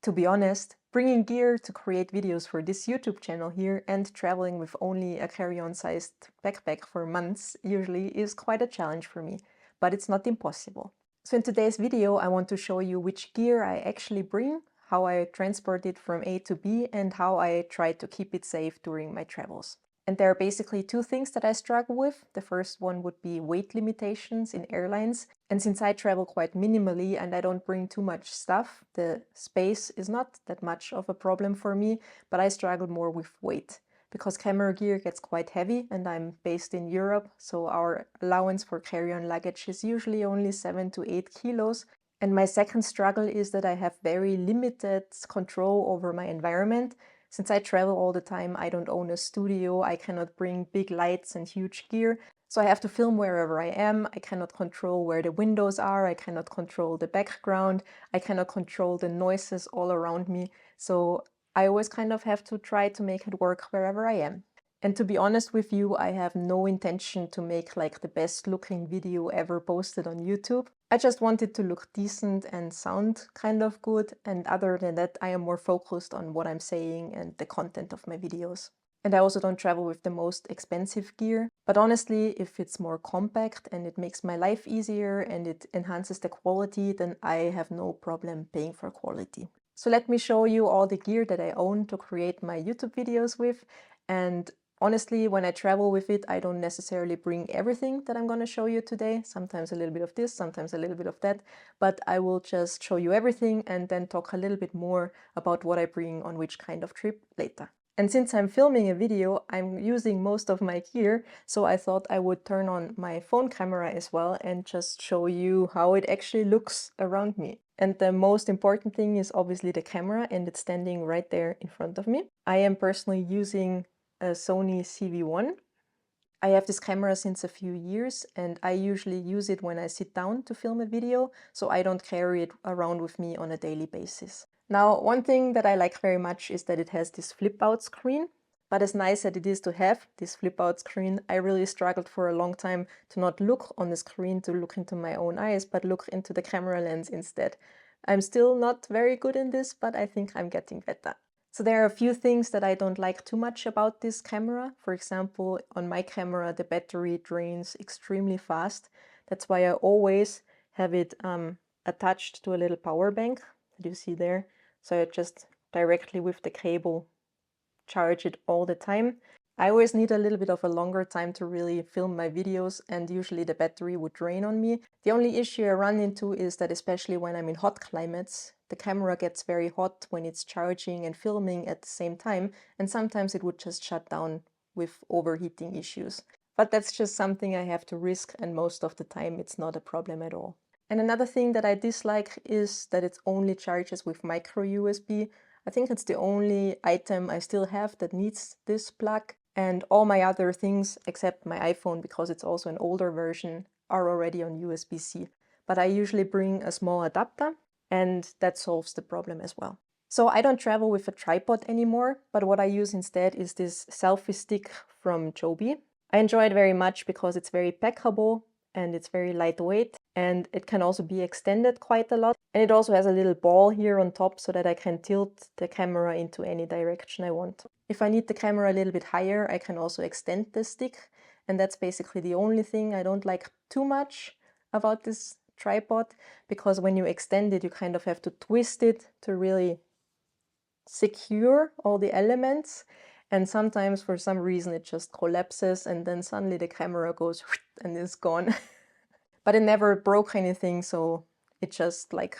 To be honest, bringing gear to create videos for this YouTube channel here and traveling with only a carry-on sized backpack for months usually is quite a challenge for me, but it's not impossible. So in today's video I want to show you which gear I actually bring, how I transport it from A to B, and how I try to keep it safe during my travels. And there are basically two things that I struggle with. The first one would be weight limitations in airlines. And since I travel quite minimally and I don't bring too much stuff, the space is not that much of a problem for me, but I struggle more with weight. Because camera gear gets quite heavy and I'm based in Europe, so our allowance for carry-on luggage is usually only 7 to 8 kilos. And my second struggle is that I have very limited control over my environment. Since I travel all the time, I don't own a studio, I cannot bring big lights and huge gear, so I have to film wherever I am. I cannot control where the windows are, I cannot control the background, I cannot control the noises all around me, so I always kind of have to try to make it work wherever I am. And to be honest with you, I have no intention to make like the best looking video ever posted on YouTube. I just want it to look decent and sound kind of good, and other than that I am more focused on what I'm saying and the content of my videos. And I also don't travel with the most expensive gear, but honestly, if it's more compact and it makes my life easier and it enhances the quality, then I have no problem paying for quality. So let me show you all the gear that I own to create my YouTube videos with. And honestly, when I travel with it, I don't necessarily bring everything that I'm going to show you today. Sometimes a little bit of this, sometimes a little bit of that, but I will just show you everything and then talk a little bit more about what I bring on which kind of trip later. And since I'm filming a video, I'm using most of my gear, so I thought I would turn on my phone camera as well and just show you how it actually looks around me. And the most important thing is obviously the camera, and it's standing right there in front of me. I am personally using a Sony CV1. I have this camera since a few years and I usually use it when I sit down to film a video, so I don't carry it around with me on a daily basis. Now, one thing that I like very much is that it has this flip-out screen. But as nice as it is to have this flip-out screen, I really struggled for a long time to not look on the screen to look into my own eyes, but look into the camera lens instead. I'm still not very good in this, but I think I'm getting better. So there are a few things that I don't like too much about this camera. For example, on my camera, the battery drains extremely fast. That's why I always have it attached to a little power bank that you see there. So I just directly with the cable charge it all the time. I always need a little bit of a longer time to really film my videos, and usually the battery would drain on me. The only issue I run into is that especially when I'm in hot climates, the camera gets very hot when it's charging and filming at the same time, and sometimes it would just shut down with overheating issues. But that's just something I have to risk, and most of the time it's not a problem at all. And another thing that I dislike is that it only charges with micro USB. I think it's the only item I still have that needs this plug, and all my other things, except my iPhone, because it's also an older version, are already on USB-C. But I usually bring a small adapter, and that solves the problem as well. So I don't travel with a tripod anymore, but what I use instead is this selfie stick from Joby. I enjoy it very much because it's very packable and it's very lightweight, and it can also be extended quite a lot. And it also has a little ball here on top so that I can tilt the camera into any direction I want. If I need the camera a little bit higher, I can also extend the stick, and that's basically the only thing I don't like too much about this tripod, because when you extend it, you kind of have to twist it to really secure all the elements. And sometimes for some reason it just collapses and then suddenly the camera goes and is gone. But it never broke anything, so it just like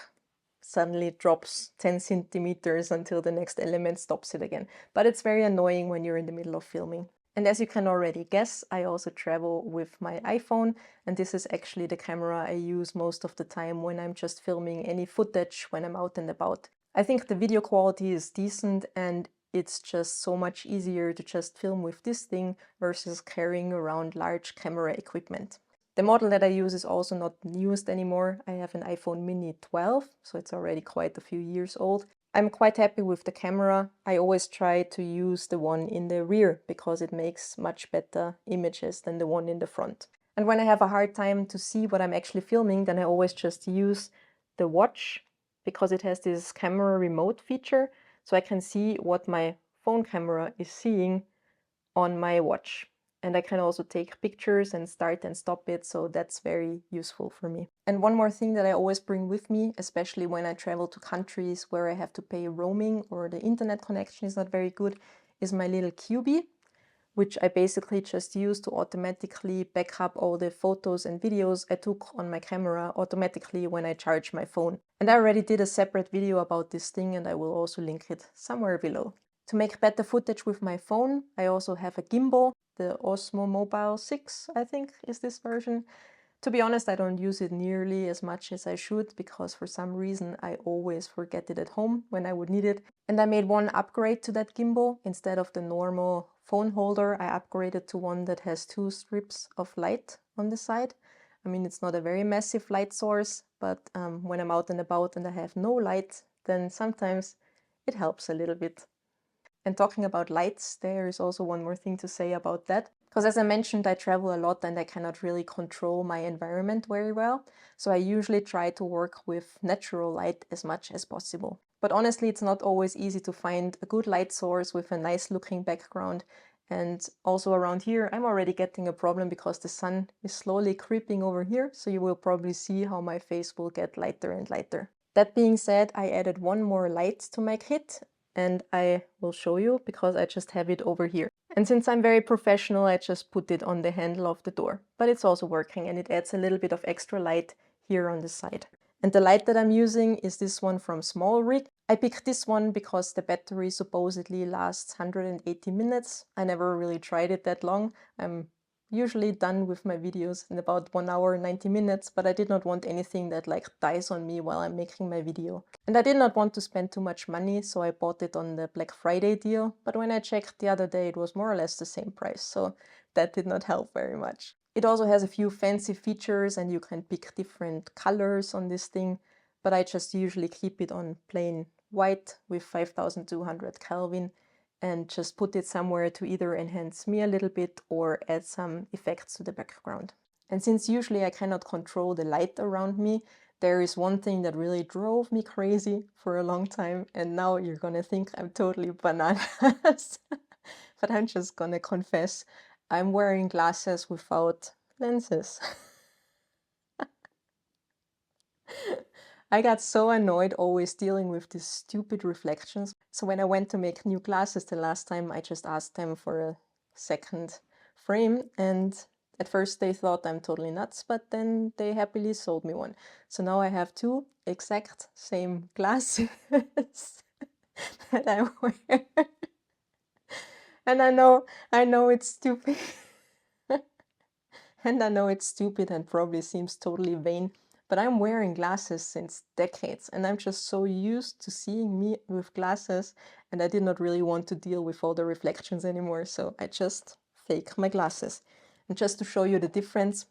suddenly drops 10 centimeters until the next element stops it again. But it's very annoying when you're in the middle of filming. And as you can already guess, I also travel with my iPhone, and this is actually the camera I use most of the time when I'm just filming any footage when I'm out and about. I think the video quality is decent, and it's just so much easier to just film with this thing versus carrying around large camera equipment. The model that I use is also not newest anymore. I have an iPhone mini 12, so it's already quite a few years old. I'm quite happy with the camera. I always try to use the one in the rear because it makes much better images than the one in the front. And when I have a hard time to see what I'm actually filming, then I always just use the watch, because it has this camera remote feature, so I can see what my phone camera is seeing on my watch. And I can also take pictures and start and stop it, so that's very useful for me. And one more thing that I always bring with me, especially when I travel to countries where I have to pay roaming or the internet connection is not very good, is my little QB, which I basically just use to automatically back up all the photos and videos I took on my camera automatically when I charge my phone. And I already did a separate video about this thing, and I will also link it somewhere below. To make better footage with my phone, I also have a gimbal, the Osmo Mobile 6, I think is this version. To be honest, I don't use it nearly as much as I should because for some reason I always forget it at home when I would need it. And I made one upgrade to that gimbal. Instead of the normal phone holder, I upgraded to one that has 2 strips of light on the side. I mean, it's not a very massive light source, but when I'm out and about and I have no light, then sometimes it helps a little bit. And talking about lights, there is also one more thing to say about that. Because as I mentioned, I travel a lot and I cannot really control my environment very well. So I usually try to work with natural light as much as possible. But honestly, it's not always easy to find a good light source with a nice looking background. And also around here, I'm already getting a problem because the sun is slowly creeping over here. So you will probably see how my face will get lighter and lighter. That being said, I added one more light to my kit, and I will show you because I just have it over here. And since I'm very professional, I just put it on the handle of the door. But it's also working and it adds a little bit of extra light here on the side. And the light that I'm using is this one from Small Rig. I picked this one because the battery supposedly lasts 180 minutes. I never really tried it that long. I'm usually done with my videos in about 1 hour and 90 minutes, but I did not want anything that like dies on me while I'm making my video. And I did not want to spend too much money, so I bought it on the Black Friday deal, but when I checked the other day it was more or less the same price, so that did not help very much. It also has a few fancy features and you can pick different colors on this thing, but I just usually keep it on plain white with 5200 Kelvin and just put it somewhere to either enhance me a little bit or add some effects to the background. And since usually I cannot control the light around me, there is one thing that really drove me crazy for a long time, and now you're gonna think I'm totally bananas. But I'm just gonna confess, I'm wearing glasses without lenses. I got so annoyed always dealing with these stupid reflections. So when I went to make new glasses the last time, I just asked them for a second frame, and at first they thought I'm totally nuts, but then they happily sold me one. So now I have 2 exact same glasses that I wear. And I know it's stupid. And I know it's stupid and probably seems totally vain, but I'm wearing glasses since decades and I'm just so used to seeing me with glasses, and I did not really want to deal with all the reflections anymore, so I just fake my glasses. And just to show you the difference,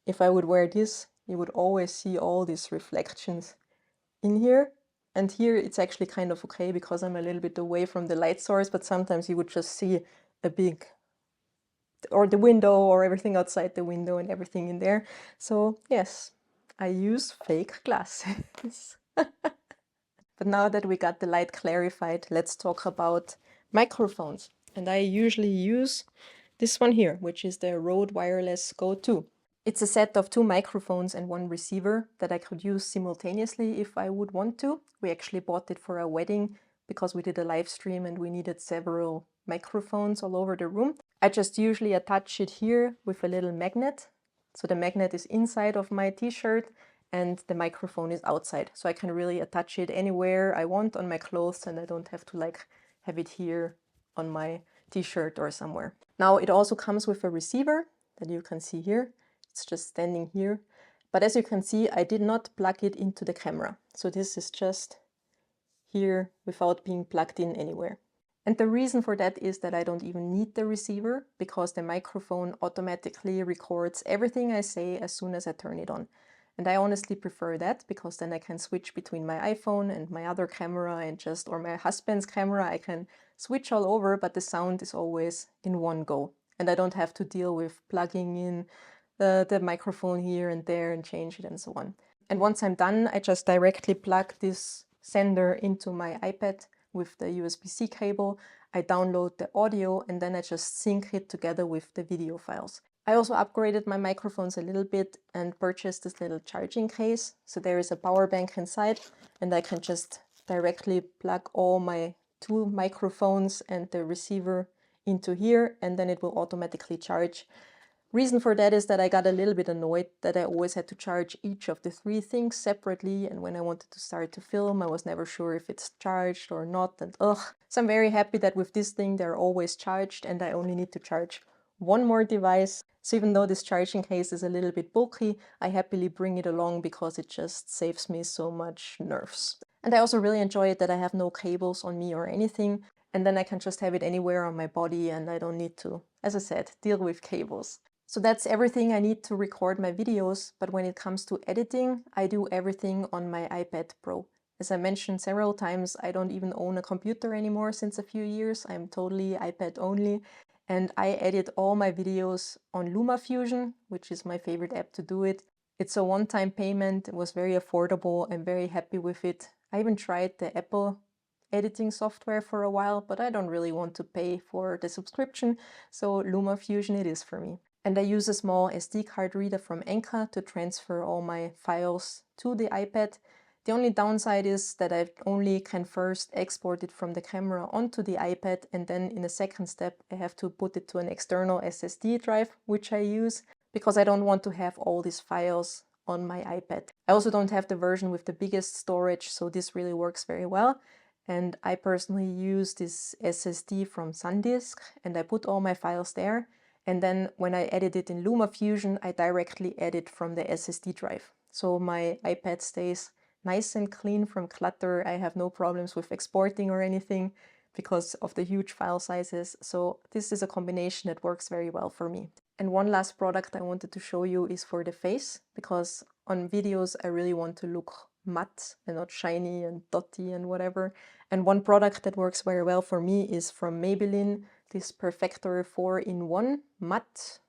if I would wear this, you would always see all these reflections in here. And here it's actually kind of okay because I'm a little bit away from the light source, but sometimes you would just see a big, or the window or everything outside the window and everything in there. So yes, I use fake glasses. But now that we got the light clarified, let's talk about microphones. And I usually use this one here, which is the Rode Wireless Go 2. It's a set of 2 microphones and 1 receiver that I could use simultaneously if I would want to. We actually bought it for a wedding because we did a live stream and we needed several microphones all over the room. I just usually attach it here with a little magnet. So the magnet is inside of my t-shirt and the microphone is outside. So I can really attach it anywhere I want on my clothes and I don't have to like have it here on my t-shirt or somewhere. Now it also comes with a receiver that you can see here. It's just standing here. But as you can see, I did not plug it into the camera. So this is just here without being plugged in anywhere. And the reason for that is that I don't even need the receiver because the microphone automatically records everything I say as soon as I turn it on. And I honestly prefer that because then I can switch between my iPhone and my other camera and just, or my husband's camera, I can switch all over, but the sound is always in one go. And I don't have to deal with plugging in the microphone here and there and change it and so on. And once I'm done, I just directly plug this sender into my iPad with the USB-C cable. I download the audio and then I just sync it together with the video files. I also upgraded my microphones a little bit and purchased this little charging case. So there is a power bank inside and I can just directly plug all my 2 microphones and the receiver into here and then it will automatically charge. Reason for that is that I got a little bit annoyed that I always had to charge each of the 3 things separately, and when I wanted to start to film I was never sure if it's charged or not, and ugh. So I'm very happy that with this thing they're always charged and I only need to charge 1 more device. So even though this charging case is a little bit bulky, I happily bring it along because it just saves me so much nerves. And I also really enjoy it that I have no cables on me or anything, and then I can just have it anywhere on my body and I don't need to, as I said, deal with cables. So that's everything I need to record my videos, but when it comes to editing, I do everything on my iPad Pro. As I mentioned several times, I don't even own a computer anymore since a few years. I'm totally iPad only, and I edit all my videos on LumaFusion, which is my favorite app to do it. It's a one-time payment, it was very affordable, I'm very happy with it. I even tried the Apple editing software for a while, but I don't really want to pay for the subscription, so LumaFusion it is for me. And I use a small SD card reader from Anker to transfer all my files to the iPad. The only downside is that I only can first export it from the camera onto the iPad, and then in a second step I have to put it to an external SSD drive, which I use, because I don't want to have all these files on my iPad. I also don't have the version with the biggest storage, so this really works very well. And I personally use this SSD from SanDisk, and I put all my files there. And then when I edit it in LumaFusion, I directly edit from the SSD drive. So my iPad stays nice and clean from clutter. I have no problems with exporting or anything because of the huge file sizes. So this is a combination that works very well for me. And one last product I wanted to show you is for the face, because on videos I really want to look matte and not shiny and dotty and whatever. And one product that works very well for me is from Maybelline, this Perfector 4-in-1 matte,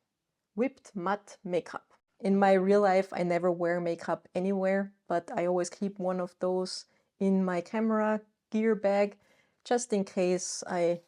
whipped matte makeup. In my real life, I never wear makeup anywhere, but I always keep one of those in my camera gear bag, just in case I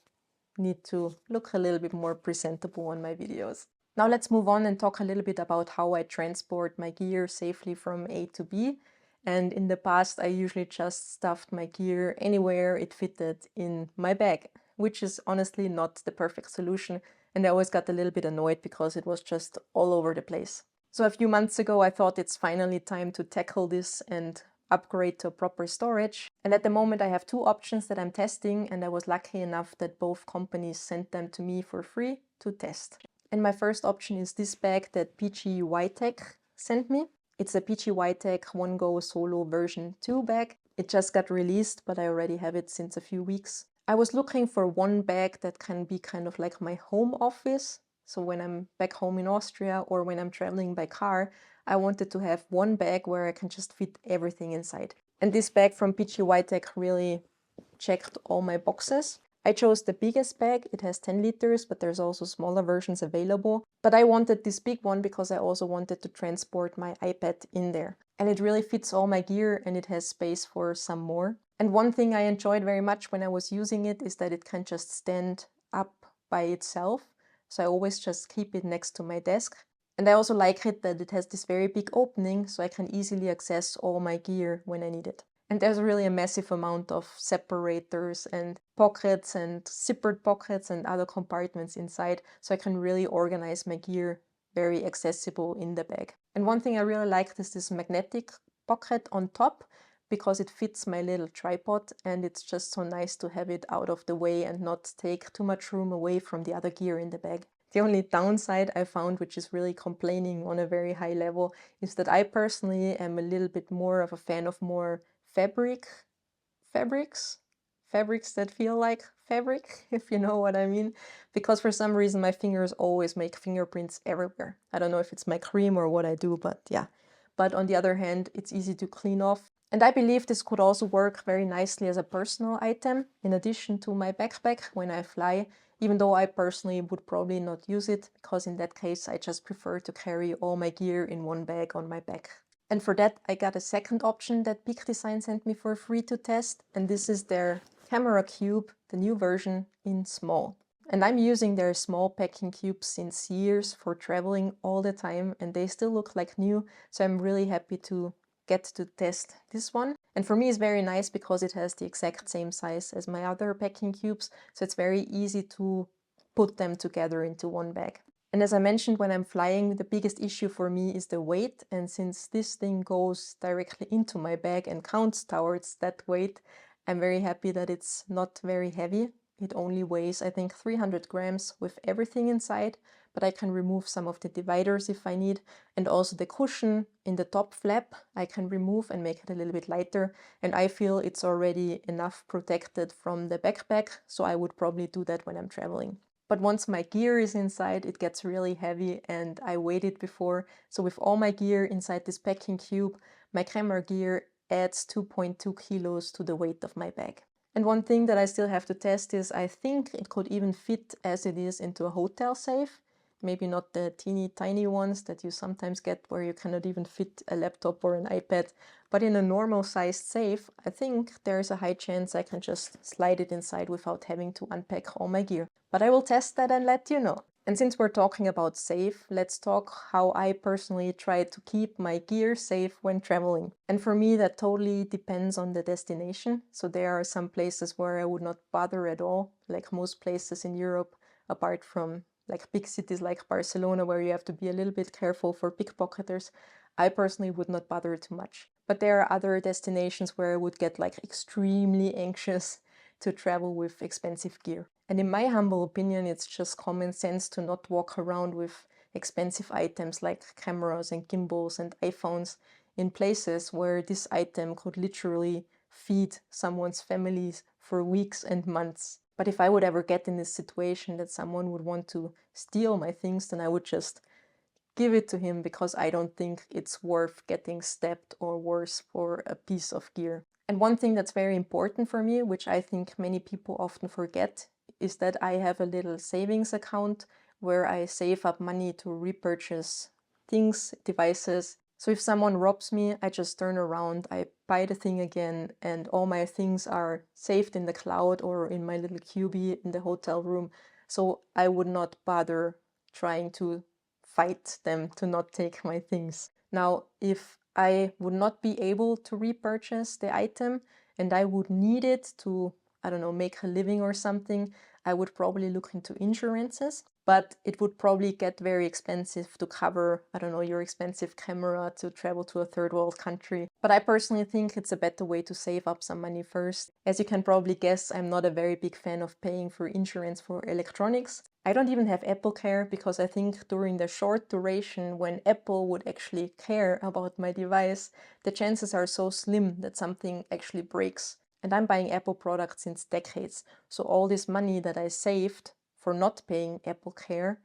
need to look a little bit more presentable on my videos. Now let's move on and talk a little bit about how I transport my gear safely from A to B. And in the past, I usually just stuffed my gear anywhere it fitted in my bag, which is honestly not the perfect solution. And I always got a little bit annoyed because it was just all over the place. So a few months ago, I thought it's finally time to tackle this and upgrade to proper storage. And at the moment I have 2 options that I'm testing, and I was lucky enough that both companies sent them to me for free to test. And my first option is this bag that PG Tech sent me. It's a PG Tech One Go Solo version 2 bag. It just got released, but I already have it since a few weeks. I was looking for one bag that can be kind of like my home office. So when I'm back home in Austria or when I'm traveling by car, I wanted to have one bag where I can just fit everything inside. And this bag from PG Tech really checked all my boxes. I chose the biggest bag, it has 10 liters, but there's also smaller versions available. But I wanted this big one because I also wanted to transport my iPad in there. And it really fits all my gear and it has space for some more. And one thing I enjoyed very much when I was using it is that it can just stand up by itself. So I always just keep it next to my desk. And I also like it that it has this very big opening, so I can easily access all my gear when I need it. And there's really a massive amount of separators and pockets and zippered pockets and other compartments inside, so I can really organize my gear very accessible in the bag. And one thing I really liked is this magnetic pocket on top, because it fits my little tripod and it's just so nice to have it out of the way and not take too much room away from the other gear in the bag. The only downside I found, which is really complaining on a very high level, is that I personally am a little bit more of a fan of more fabrics that feel like fabric, if you know what I mean, because for some reason my fingers always make fingerprints everywhere. I don't know if it's my cream or what I do, but yeah. But on the other hand, it's easy to clean off. And I believe this could also work very nicely as a personal item, in addition to my backpack when I fly, even though I personally would probably not use it, because in that case I just prefer to carry all my gear in one bag on my back. And for that, I got a second option that Peak Design sent me for free to test, and this is their camera cube, the new version in small. And I'm using their small packing cubes since years for traveling all the time, and they still look like new, so I'm really happy to get to test this one. And for me it's very nice because it has the exact same size as my other packing cubes, so it's very easy to put them together into one bag. And as I mentioned, when I'm flying, the biggest issue for me is the weight. And since this thing goes directly into my bag and counts towards that weight, I'm very happy that it's not very heavy. It only weighs, I think, 300 grams with everything inside, but I can remove some of the dividers if I need. And also the cushion in the top flap, I can remove and make it a little bit lighter. And I feel it's already enough protected from the backpack, so I would probably do that when I'm traveling. But once my gear is inside, it gets really heavy, and I weighed it before. So with all my gear inside this packing cube, my camera gear adds 2.2 kilos to the weight of my bag. And one thing that I still have to test is I think it could even fit as it is into a hotel safe. Maybe not the teeny tiny ones that you sometimes get where you cannot even fit a laptop or an iPad, but in a normal sized safe, I think there's a high chance I can just slide it inside without having to unpack all my gear. But I will test that and let you know. And since we're talking about safe, let's talk how I personally try to keep my gear safe when traveling. And for me, that totally depends on the destination. So there are some places where I would not bother at all, like most places in Europe, apart from like big cities like Barcelona, where you have to be a little bit careful for pickpocketers. I personally would not bother too much. But there are other destinations where I would get like extremely anxious to travel with expensive gear. And in my humble opinion, it's just common sense to not walk around with expensive items like cameras and gimbals and iPhones in places where this item could literally feed someone's families for weeks and months. But if I would ever get in this situation that someone would want to steal my things, then I would just give it to him because I don't think it's worth getting stabbed or worse for a piece of gear. And one thing that's very important for me, which I think many people often forget, is that I have a little savings account where I save up money to repurchase things, devices. So if someone robs me, I just turn around, I buy the thing again, and all my things are saved in the cloud or in my little cubie in the hotel room. So I would not bother trying to fight them to not take my things. Now, if I would not be able to repurchase the item and I would need it to, I don't know, make a living or something, I would probably look into insurances, but it would probably get very expensive to cover, I don't know, your expensive camera to travel to a third world country. But I personally think it's a better way to save up some money first. As you can probably guess, I'm not a very big fan of paying for insurance for electronics. I don't even have Apple Care because I think during the short duration when Apple would actually care about my device, the chances are so slim that something actually breaks. And I'm buying Apple products since decades, so all this money that I saved for not paying Apple Care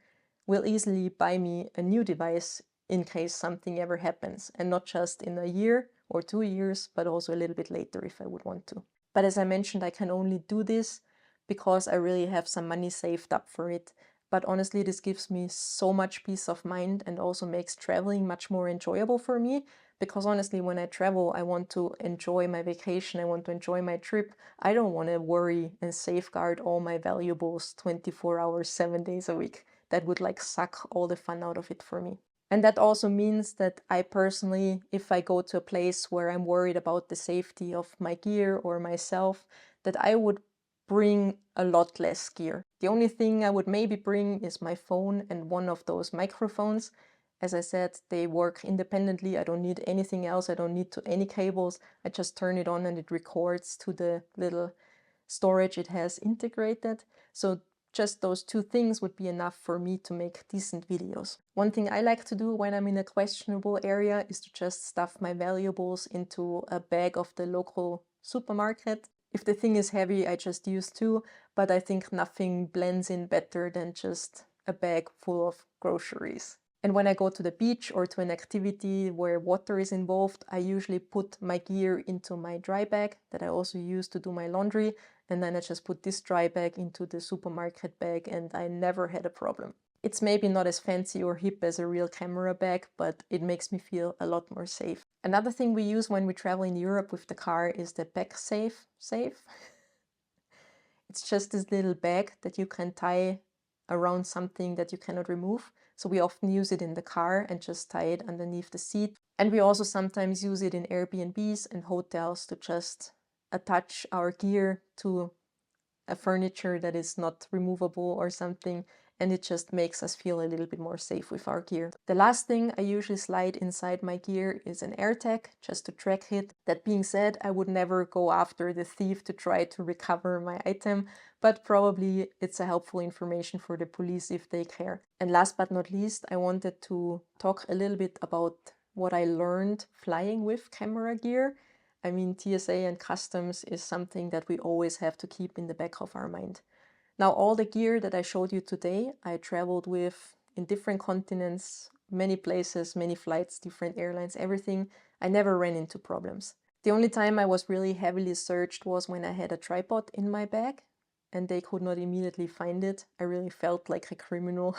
will easily buy me a new device in case something ever happens, and not just in a year or 2 years, but also a little bit later if I would want to. But as I mentioned, I can only do this because I really have some money saved up for it. But honestly, this gives me so much peace of mind and also makes traveling much more enjoyable for me. Because honestly, when I travel, I want to enjoy my vacation, I want to enjoy my trip. I don't want to worry and safeguard all my valuables 24 hours, 7 days a week. That would like suck all the fun out of it for me. And that also means that I personally, if I go to a place where I'm worried about the safety of my gear or myself, that I would bring a lot less gear. The only thing I would maybe bring is my phone and one of those microphones. As I said, they work independently. I don't need anything else. I don't need any cables. I just turn it on and it records to the little storage it has integrated. So just those two things would be enough for me to make decent videos. One thing I like to do when I'm in a questionable area is to just stuff my valuables into a bag of the local supermarket. If the thing is heavy, I just use two, but I think nothing blends in better than just a bag full of groceries. And when I go to the beach or to an activity where water is involved, I usually put my gear into my dry bag that I also use to do my laundry, and then I just put this dry bag into the supermarket bag and I never had a problem. It's maybe not as fancy or hip as a real camera bag, but it makes me feel a lot more safe. Another thing we use when we travel in Europe with the car is the PackSafe safe. It's just this little bag that you can tie around something that you cannot remove. So we often use it in the car and just tie it underneath the seat. And we also sometimes use it in Airbnbs and hotels to just attach our gear to a furniture that is not removable or something, and it just makes us feel a little bit more safe with our gear. The last thing I usually slide inside my gear is an AirTag, just to track it. That being said, I would never go after the thief to try to recover my item, but probably it's a helpful information for the police if they care. And last but not least, I wanted to talk a little bit about what I learned flying with camera gear. I mean, TSA and customs is something that we always have to keep in the back of our mind. Now, all the gear that I showed you today, I traveled with in different continents, many places, many flights, different airlines, everything. I never ran into problems. The only time I was really heavily searched was when I had a tripod in my bag and they could not immediately find it. I really felt like a criminal.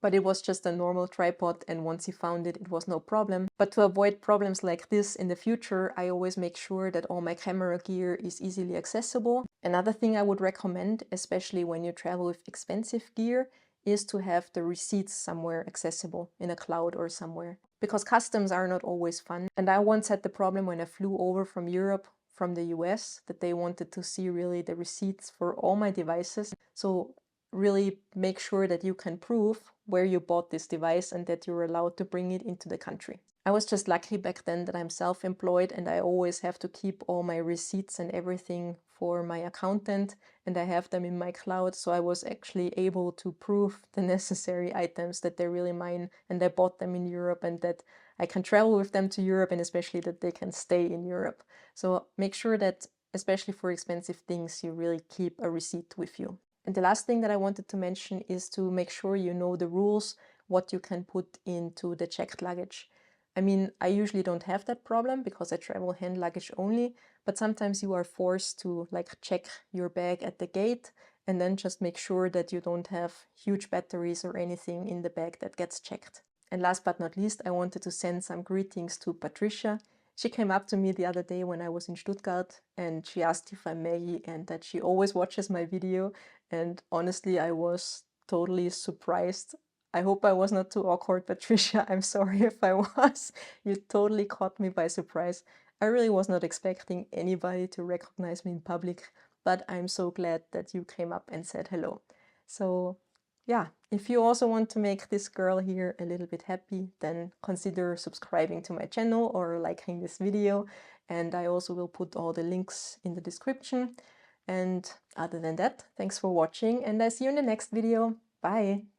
But it was just a normal tripod, and once he found it, it was no problem. But to avoid problems like this in the future, I always make sure that all my camera gear is easily accessible. Another thing I would recommend, especially when you travel with expensive gear, is to have the receipts somewhere accessible in a cloud or somewhere. Because customs are not always fun. And I once had the problem when I flew over from Europe from the US that they wanted to see really the receipts for all my devices. So really make sure that you can prove where you bought this device and that you're allowed to bring it into the country. I was just lucky back then that I'm self-employed and I always have to keep all my receipts and everything for my accountant, and I have them in my cloud, so I was actually able to prove the necessary items that they're really mine and I bought them in Europe and that I can travel with them to Europe, and especially that they can stay in Europe. So make sure that, especially for expensive things, you really keep a receipt with you. And the last thing that I wanted to mention is to make sure you know the rules, what you can put into the checked luggage. I mean, I usually don't have that problem because I travel hand luggage only, but sometimes you are forced to check your bag at the gate and then just make sure that you don't have huge batteries or anything in the bag that gets checked. And last but not least, I wanted to send some greetings to Patricia. She came up to me the other day when I was in Stuttgart and she asked if I'm Maggie and that she always watches my video. And honestly, I was totally surprised. I hope I was not too awkward, Patricia. I'm sorry if I was. You totally caught me by surprise. I really was not expecting anybody to recognize me in public, but I'm so glad that you came up and said hello. So yeah, if you also want to make this girl here a little bit happy, then consider subscribing to my channel or liking this video. And I also will put all the links in the description. And other than that, thanks for watching and I see you in the next video. Bye!